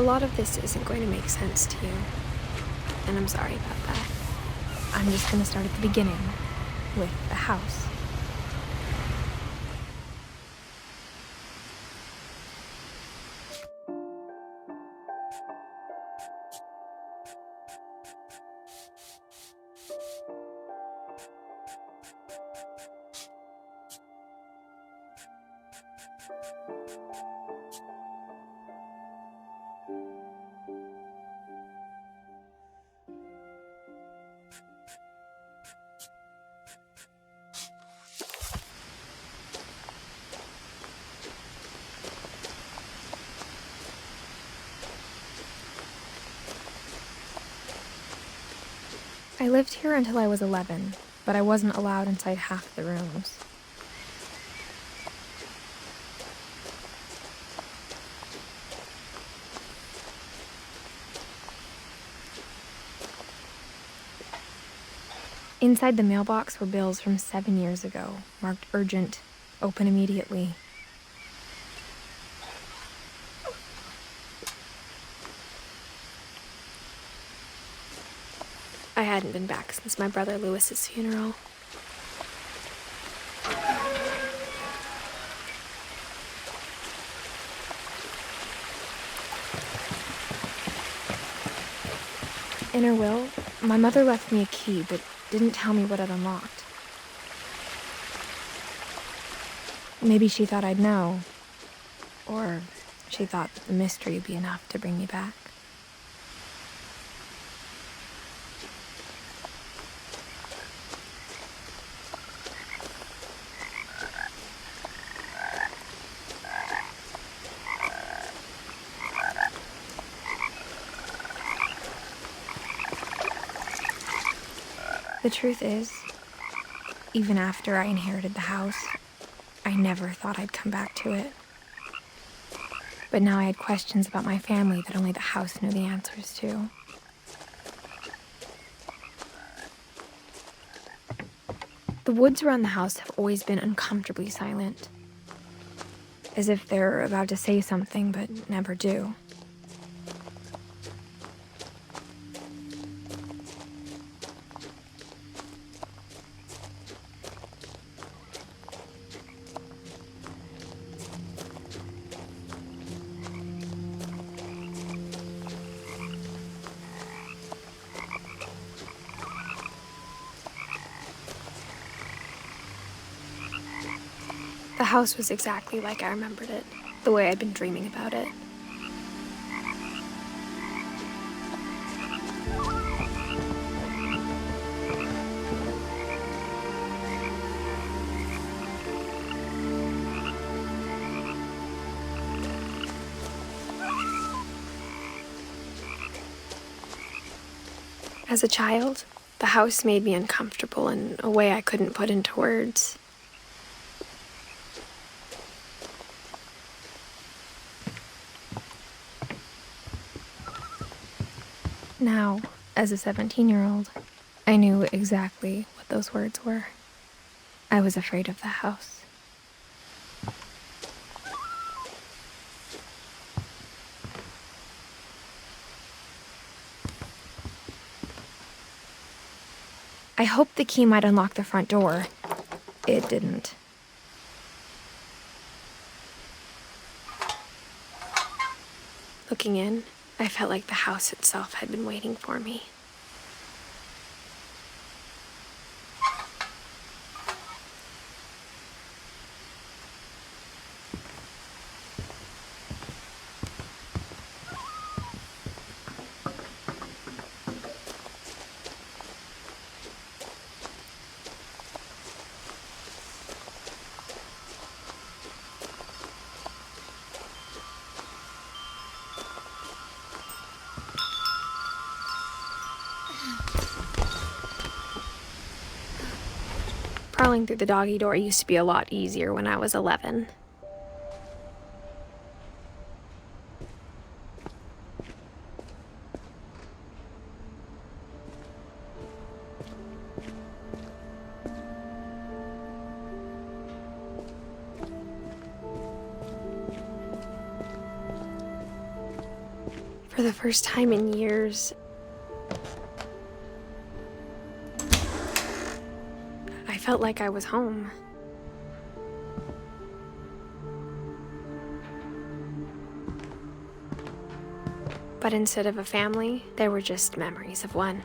A lot of this isn't going to make sense to you, and I'm sorry about that. I'm just going to start at the beginning, with the house. I lived here until I was 11, but I wasn't allowed inside half the rooms. Inside the mailbox were bills from 7 years ago, marked urgent, open immediately. I hadn't been back since my brother Lewis's funeral. In her will, my mother left me a key, but didn't tell me what it unlocked. Maybe she thought I'd know, or she thought that the mystery would be enough to bring me back. The truth is, even after I inherited the house, I never thought I'd come back to it. But now I had questions about my family that only the house knew the answers to. The woods around the house have always been uncomfortably silent, as if they're about to say something but never do. The house was exactly like I remembered it, the way I'd been dreaming about it. As a child, the house made me uncomfortable in a way I couldn't put into words. Now, as a 17-year-old, I knew exactly what those words were. I was afraid of the house. I hoped the key might unlock the front door. It didn't. Looking in, I felt like the house itself had been waiting for me. Crawling through the doggy door used to be a lot easier when I was 11. For the first time in years, I felt like I was home. But instead of a family, there were just memories of one.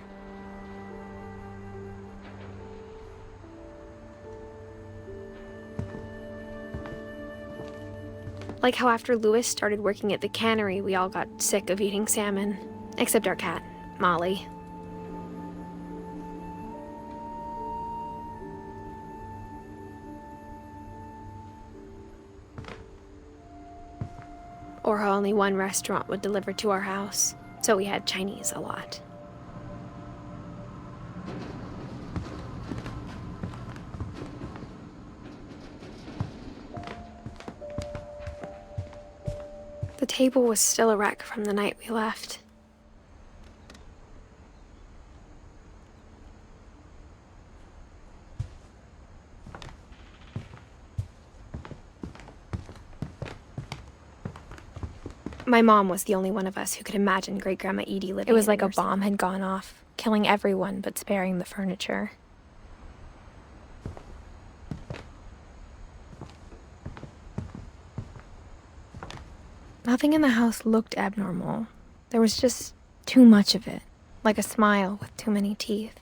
Like how after Louis started working at the cannery, we all got sick of eating salmon. Except our cat, Molly. Or how only one restaurant would deliver to our house, so we had Chinese a lot. The table was still a wreck from the night we left. My mom was the only one of us who could imagine Great-Grandma Edie living. It was like a bomb had gone off, killing everyone but sparing the furniture. Nothing in the house looked abnormal. There was just too much of it, like a smile with too many teeth.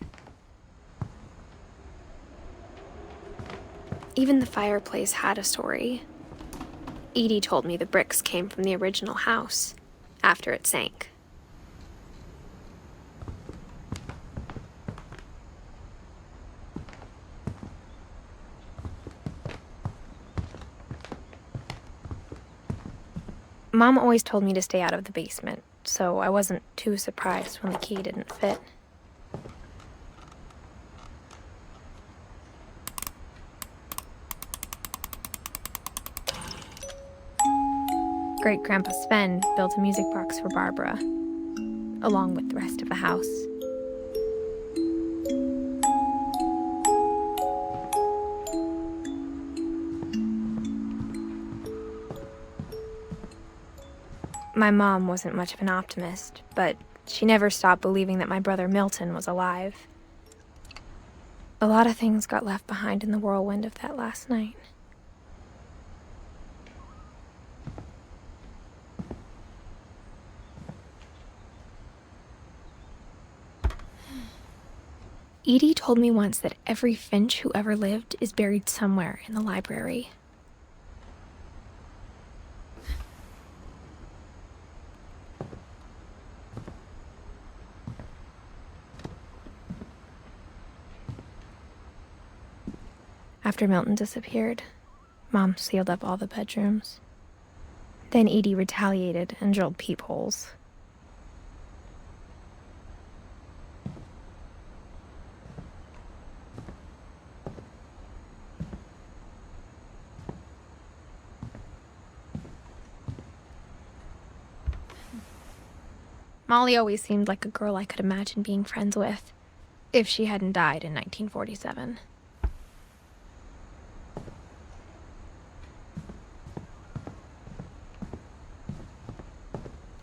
Even the fireplace had a story. Edie told me the bricks came from the original house, after it sank. Mom always told me to stay out of the basement, so I wasn't too surprised when the key didn't fit. Great-Grandpa Sven built a music box for Barbara, along with the rest of the house. My mom wasn't much of an optimist, but she never stopped believing that my brother Milton was alive. A lot of things got left behind in the whirlwind of that last night. Edie told me once that every Finch who ever lived is buried somewhere in the library. After Milton disappeared, Mom sealed up all the bedrooms. Then Edie retaliated and drilled peepholes. Molly always seemed like a girl I could imagine being friends with, if she hadn't died in 1947.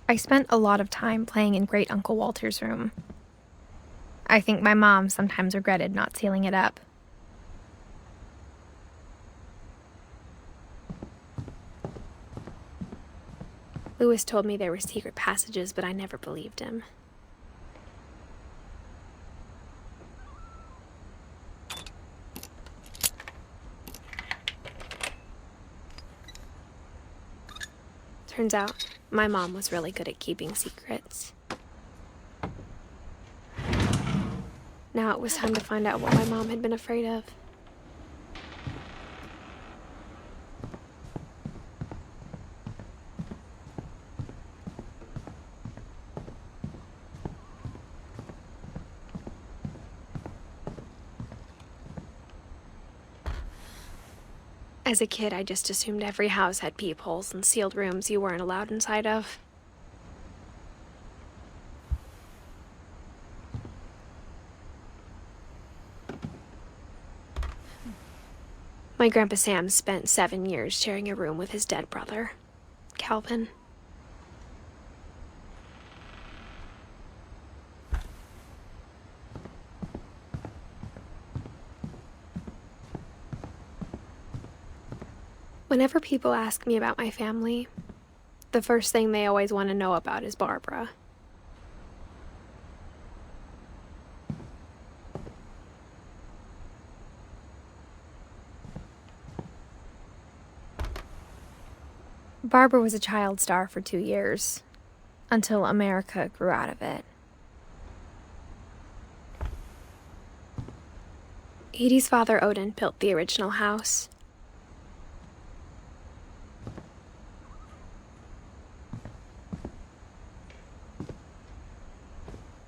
I spent a lot of time playing in Great Uncle Walter's room. I think my mom sometimes regretted not sealing it up. Louis told me there were secret passages, but I never believed him. Turns out, my mom was really good at keeping secrets. Now it was time to find out what my mom had been afraid of. As a kid, I just assumed every house had peepholes and sealed rooms you weren't allowed inside of. My Grandpa Sam spent 7 years sharing a room with his dead brother, Calvin. Whenever people ask me about my family, the first thing they always want to know about is Barbara. Barbara was a child star for 2 years, until America grew out of it. Edie's father, Odin, built the original house.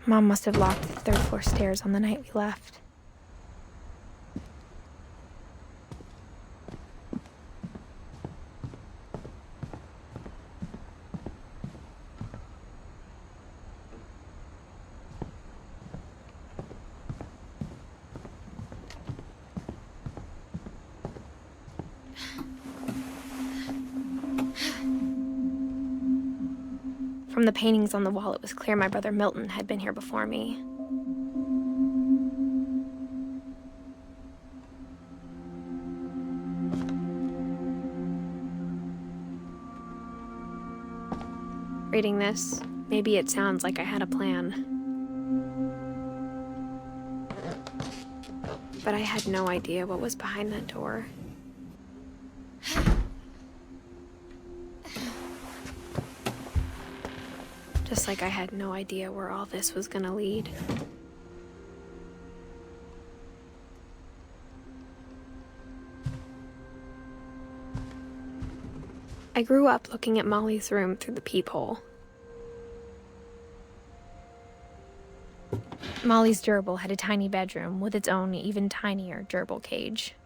Mom must have locked the third-floor stairs on the night we left. From the paintings on the wall, it was clear my brother Milton had been here before me. Reading this, maybe it sounds like I had a plan. But I had no idea what was behind that door. Just like I had no idea where all this was gonna lead. I grew up looking at Molly's room through the peephole. Molly's gerbil had a tiny bedroom with its own even tinier gerbil cage.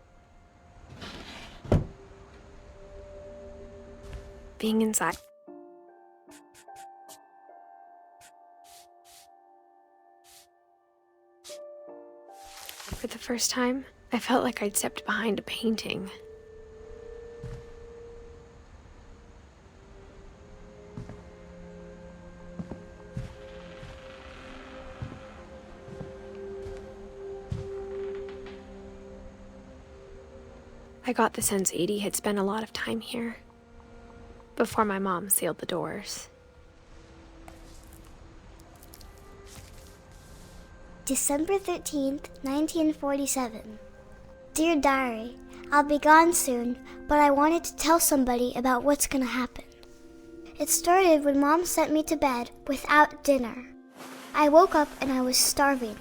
Being inside. For the first time, I felt like I'd stepped behind a painting. I got the sense Edie had spent a lot of time here, before my mom sealed the doors. December 13th, 1947. Dear Diary, I'll be gone soon, but I wanted to tell somebody about what's gonna happen. It started when Mom sent me to bed without dinner. I woke up and I was starving,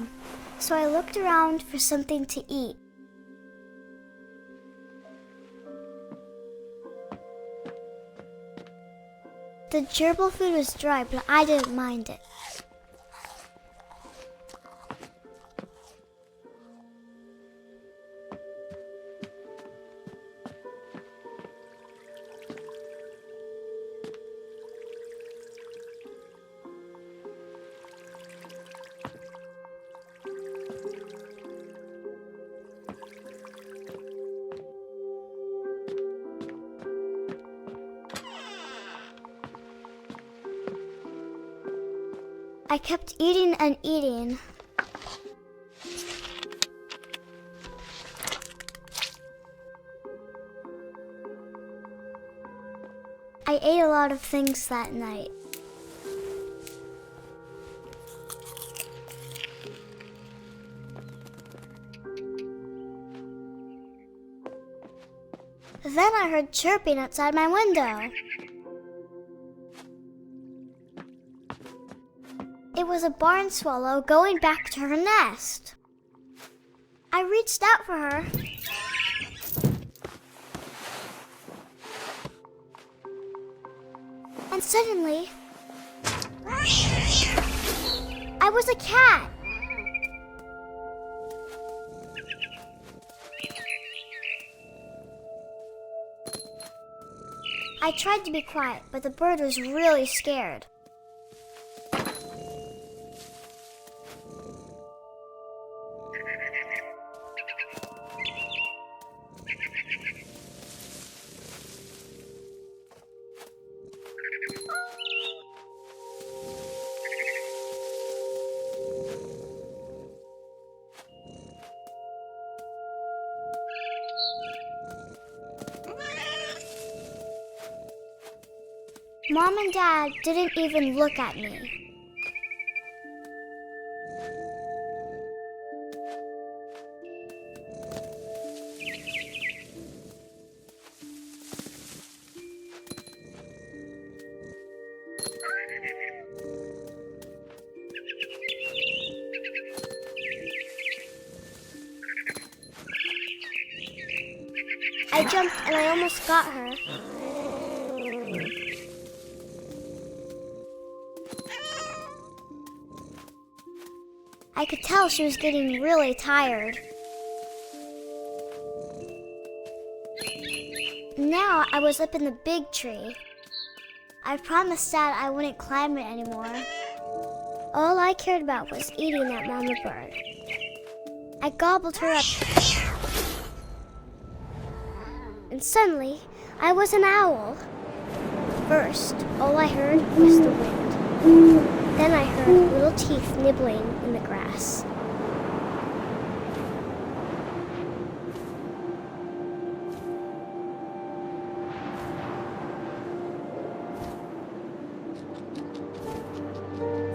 so I looked around for something to eat. The gerbil food was dry, but I didn't mind it. I kept eating and eating. I ate a lot of things that night. Then I heard chirping outside my window. It was a barn swallow going back to her nest. I reached out for her. And suddenly, I was a cat. I tried to be quiet, but the bird was really scared. Mom and Dad didn't even look at me. I jumped and I almost got her. I could tell she was getting really tired. Now I was up in the big tree. I promised Dad I wouldn't climb it anymore. All I cared about was eating that mama bird. I gobbled her up. And suddenly, I was an owl. First, all I heard was the wind. Then I heard little teeth nibbling in the grass.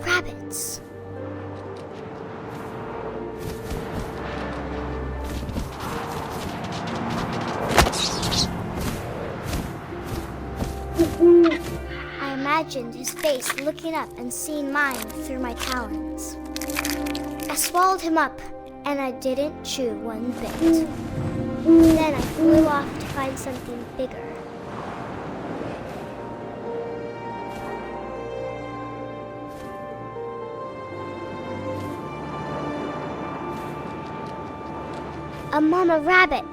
Rabbits. I imagined his face looking up and seeing mine through my talons. I swallowed him up, and I didn't chew one bit. Then I flew off to find something bigger. A mama rabbit.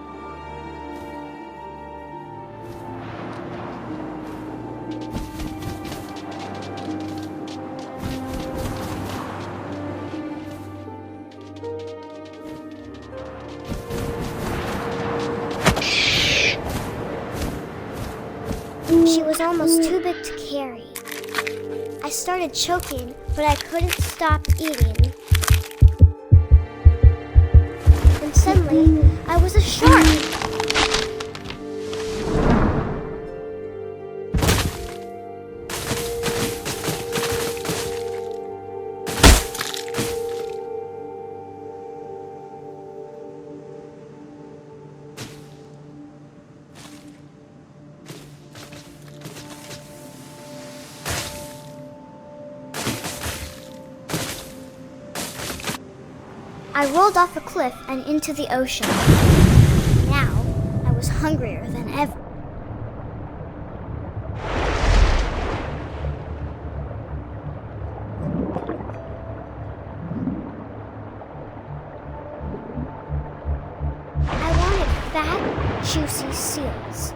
She was almost too big to carry. I started choking, but I couldn't stop eating. And suddenly, I was a shark. I rolled off a cliff and into the ocean. Now, I was hungrier than ever. I wanted fat, juicy seals.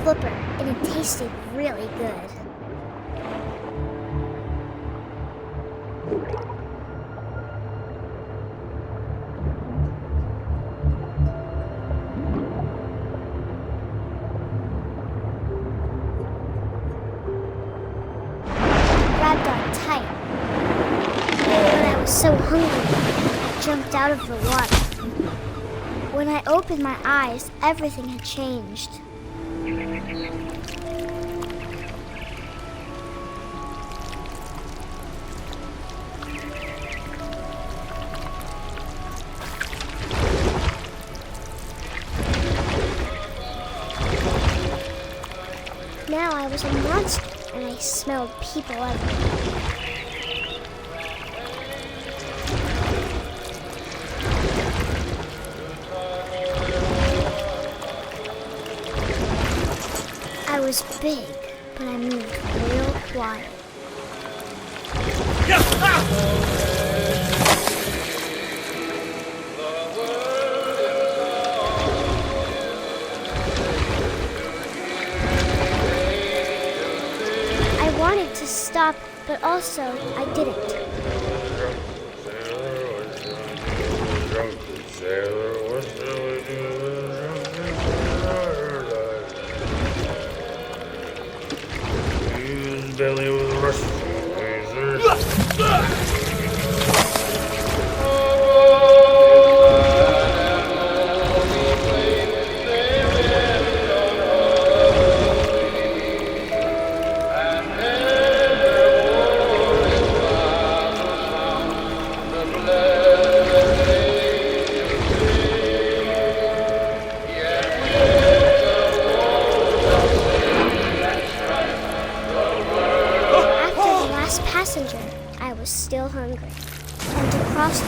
Flipper, and it tasted really good. Grabbed on tight. When I was so hungry, I jumped out of the water. When I opened my eyes, everything had changed. Now I was a monster, and I smelled people everywhere. I was big, but I moved real quiet. I wanted to stop, but also I didn't. Belly was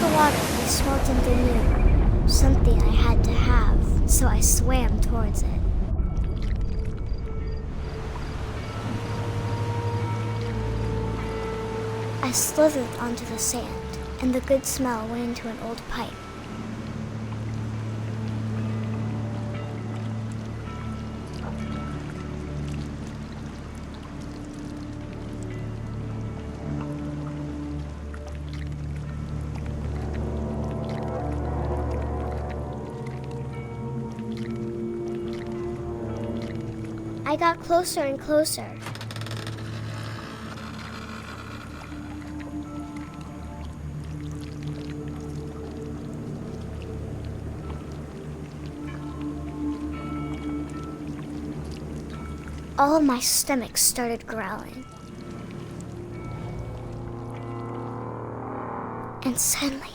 the water, I smelled something new. Something I had to have, so I swam towards it. I slithered onto the sand, and the good smell went into an old pipe. I got closer and closer. All of my stomach started growling. And suddenly,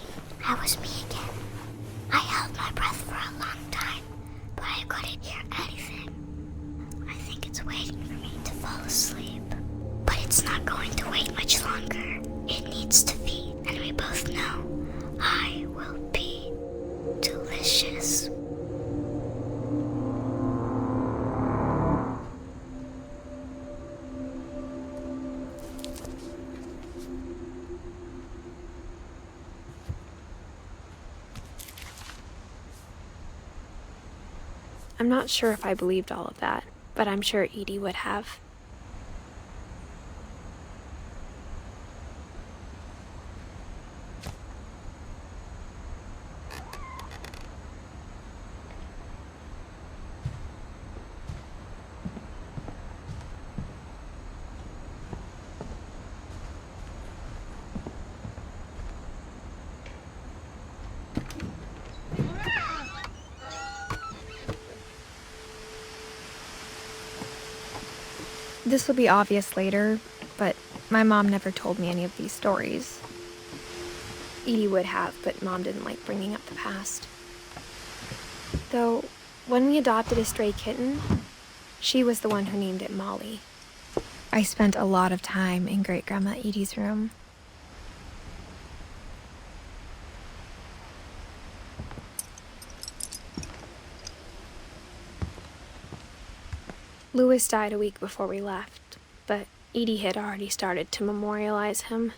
I was me again. I held my breath for a long time, but I couldn't hear anything. I think it's waiting for me to fall asleep. But it's not going to wait much longer. It needs to feed, and we both know I will be delicious. I'm not sure if I believed all of that, but I'm sure Edie would have. This will be obvious later, but my mom never told me any of these stories. Edie would have, but Mom didn't like bringing up the past. Though, when we adopted a stray kitten, she was the one who named it Molly. I spent a lot of time in Great-Grandma Edie's room. Louis died a week before we left, but Edie had already started to memorialize him.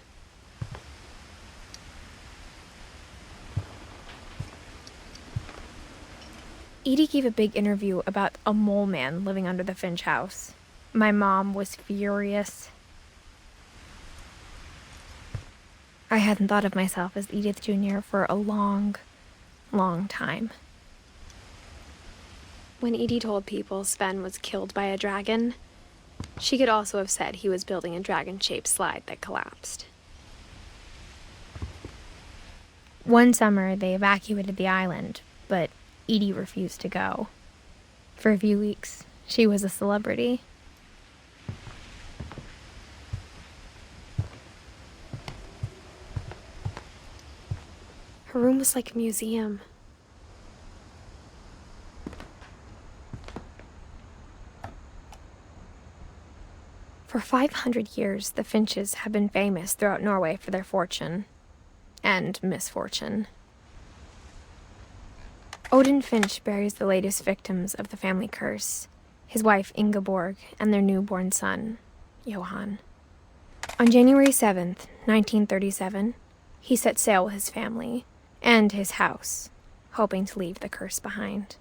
Edie gave a big interview about a mole man living under the Finch house. My mom was furious. I hadn't thought of myself as Edith Jr. for a long, long time. When Edie told people Sven was killed by a dragon, she could also have said he was building a dragon-shaped slide that collapsed. One summer, they evacuated the island, but Edie refused to go. For a few weeks, she was a celebrity. Her room was like a museum. For 500 years, the Finches have been famous throughout Norway for their fortune and misfortune. Odin Finch buries the latest victims of the family curse, his wife Ingeborg and their newborn son, Johan. On January 7th, 1937, he set sail with his family and his house, hoping to leave the curse behind.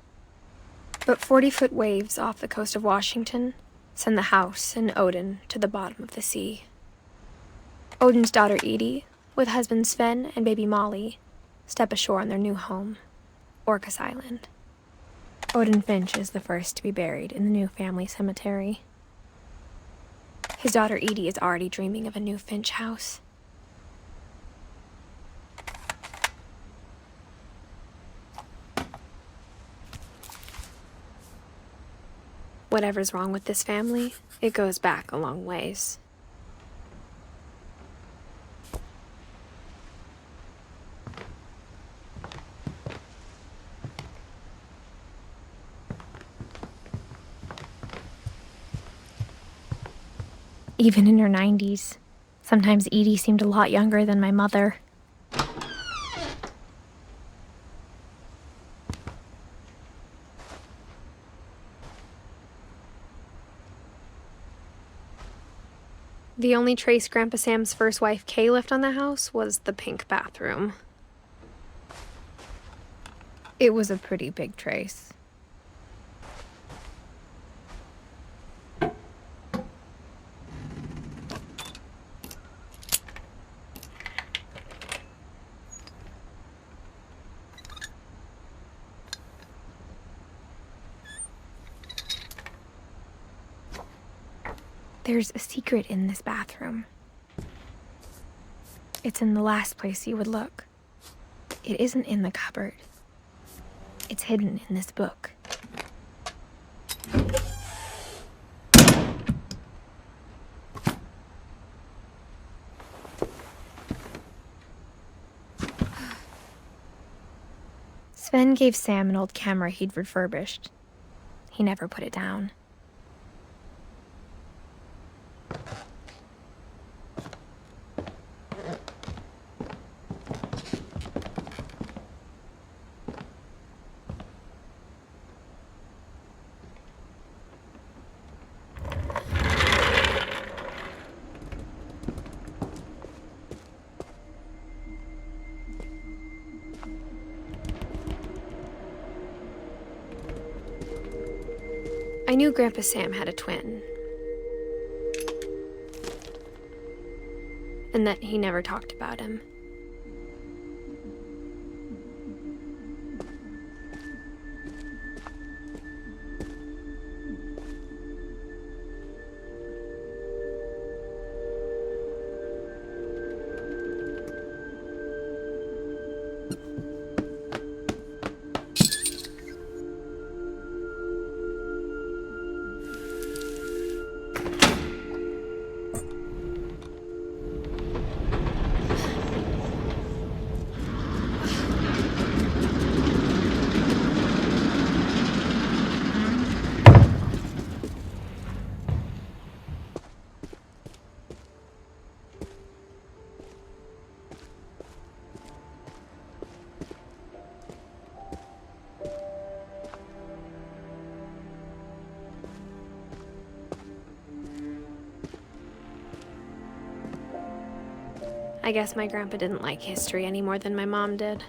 But 40-foot waves off the coast of Washington send the house and Odin to the bottom of the sea. Odin's daughter Edie, with husband Sven and baby Molly, step ashore on their new home, Orcas Island. Odin Finch is the first to be buried in the new family cemetery. His daughter Edie is already dreaming of a new Finch house. Whatever's wrong with this family, it goes back a long ways. Even in her 90s, sometimes Edie seemed a lot younger than my mother. The only trace Grandpa Sam's first wife, Kay, left on the house was the pink bathroom. It was a pretty big trace. There's a secret in this bathroom. It's in the last place you would look. It isn't in the cupboard. It's hidden in this book. Sven gave Sam an old camera he'd refurbished. He never put it down. I knew Grandpa Sam had a twin. And that he never talked about him. I guess my grandpa didn't like history any more than my mom did.